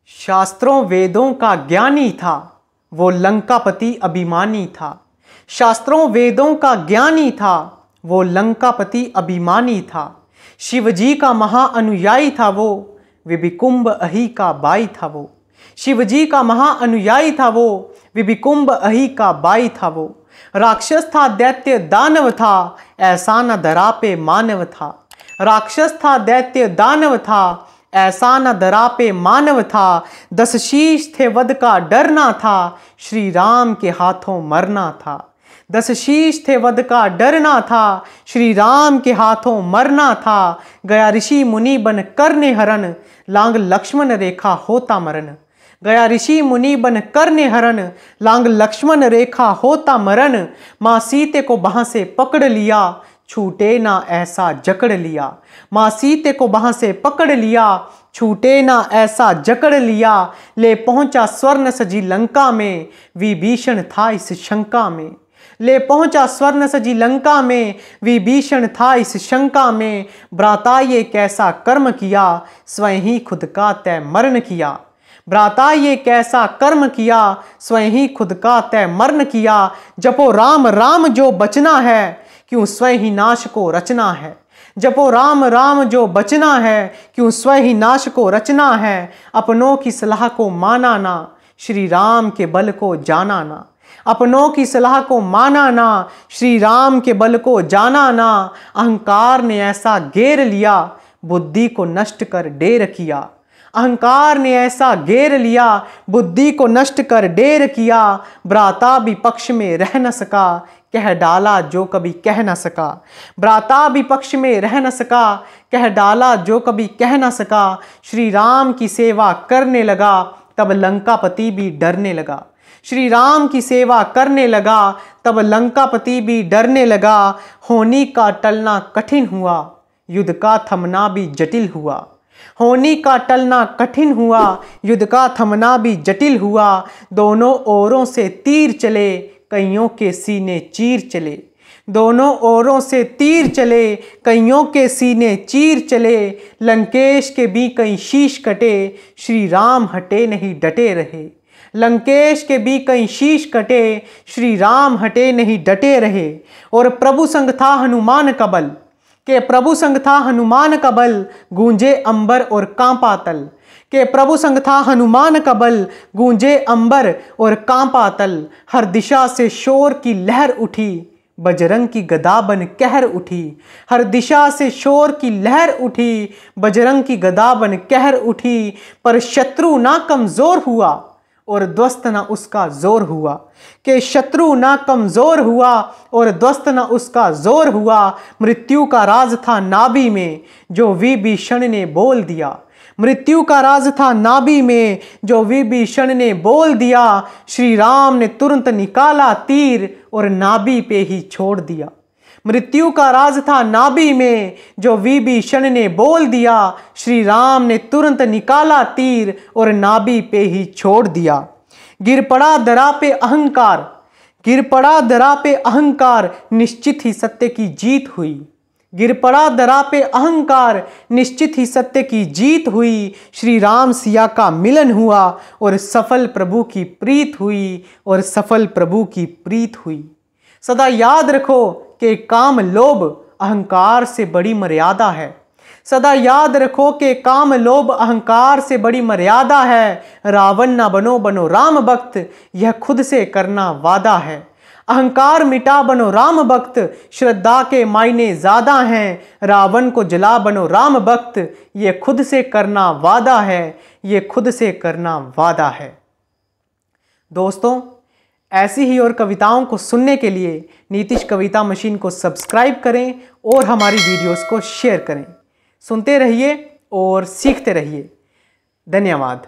शास्त्रों वेदों का ज्ञानी था, वो लंकापति अभिमानी था। शास्त्रों वेदों का ज्ञानी था, वो लंकापति अभिमानी था। शिवजी का महाअनुयायी था वो, विभिकुंभ अहि का बाई था वो। शिवजी का महाअनुयायी था वो, विभिकुंभ अहि का बाई था वो। राक्षस था दैत्य दानव था, ऐसा न धरा पे मानव था। राक्षस था दैत्य दानव था, ऐसा न धरा पे मानव था। 10 शीश थे वध का डरना था, श्री राम के हाथों मरना था। 10 शीश थे वध का डरना था, श्री राम के हाथों मरना था। गया ऋषि मुनि बन करने हरण, लांग लक्ष्मण रेखा होता मरण। गया ऋषि मुनि बन करने हरण, लांग लक्ष्मण रेखा होता मरण। माँ सीते को बाह से पकड़ लिया, छूटे ना ऐसा जकड़ लिया। माँ सीते को बाह से पकड़ लिया, छूटे ना ऐसा जकड़ लिया। ले पहुंचा स्वर्ण सजी लंका में, विभीषण था इस शंका में। ले पहुंचा स्वर्ण सजी लंका में, विभीषण था इस शंका में। भ्राता ये कैसा कर्म किया, स्वयं ही खुद का तय मरण किया। भ्राता ये कैसा कर्म किया, स्वयं ही खुद का तय मरण किया। जपो राम राम जो बचना है, क्यों स्वयं ही नाश को रचना है। जपो राम राम जो बचना है, क्यों स्वयं ही नाश को रचना है। अपनों की सलाह को माना ना, श्री राम के बल को जाना ना। अपनों की सलाह को माना ना, श्री राम के बल को जाना ना। अहंकार ने ऐसा घेर लिया, बुद्धि को नष्ट कर ढेर किया। अहंकार ने ऐसा घेर लिया, बुद्धि को नष्ट कर ढेर किया। भ्राता भी पक्ष में रह न सका, कह डाला जो कभी कह न सका। भ्राता भी पक्ष में रह न सका, कह डाला जो कभी कह न सका। श्री राम की सेवा करने लगा, तब लंकापति भी डरने लगा। श्री राम की सेवा करने लगा, तब लंकापति भी डरने लगा। होनी का टलना कठिन हुआ, युद्ध का थमना भी जटिल हुआ। होनी का टलना कठिन हुआ, युद्ध का थमना भी जटिल हुआ। दोनों ओरों से तीर चले, कईयों के सीने चीर चले। दोनों ओरों से तीर चले, कईयों के सीने चीर चले। लंकेश के भी कई शीश कटे, श्री राम हटे नहीं डटे रहे। लंकेश के भी कई शीश कटे, श्री राम हटे नहीं डटे रहे। और प्रभु संग था हनुमान का बल, के प्रभु संग था हनुमान का बल, गूंजे अंबर और कांपा तल। के प्रभु संग था हनुमान का बल, गूंजे अंबर और कांपा तल। हर दिशा से शोर की लहर उठी, बजरंग की गदा बन कहर उठी। हर दिशा से शोर की लहर उठी, बजरंग की गदा बन कहर उठी। पर शत्रु ना कमजोर हुआ, और ध्वस्त न उसका जोर हुआ। कि शत्रु ना कमजोर हुआ, और ध्वस्त न उसका जोर हुआ। मृत्यु का राज था नाभि में, जो विभीषण ने बोल दिया। मृत्यु का राज था नाभि में, जो विभीषण ने बोल दिया। श्री राम ने तुरंत निकाला तीर, और नाभि पे ही छोड़ दिया। मृत्यु का राज था नाभि में, जो विभीषण ने बोल दिया। श्री राम ने तुरंत निकाला तीर, और नाभि पे ही छोड़ दिया। गिर पड़ा दरा पे अहंकार, गिर पड़ा दरा पे अहंकार, निश्चित ही सत्य की जीत हुई। गिर पड़ा दरा पे अहंकार, निश्चित ही सत्य की जीत हुई। श्री राम सिया का मिलन हुआ, और सफल प्रभु की प्रीत हुई। और सफल प्रभु की प्रीत हुई। सदा याद रखो कि काम लोभ अहंकार से बड़ी मर्यादा है। सदा याद रखो कि काम लोभ अहंकार से बड़ी मर्यादा है। रावण ना बनो, बनो राम भक्त, यह खुद से करना वादा है। अहंकार मिटा बनो राम भक्त, श्रद्धा के मायने ज्यादा हैं। रावण को जला बनो राम भक्त, यह खुद से करना वादा है। यह खुद से करना वादा है। दोस्तों, ऐसी ही और कविताओं को सुनने के लिए नीतीश कविता मशीन को सब्सक्राइब करें, और हमारी वीडियोस को शेयर करें। सुनते रहिए और सीखते रहिए। धन्यवाद।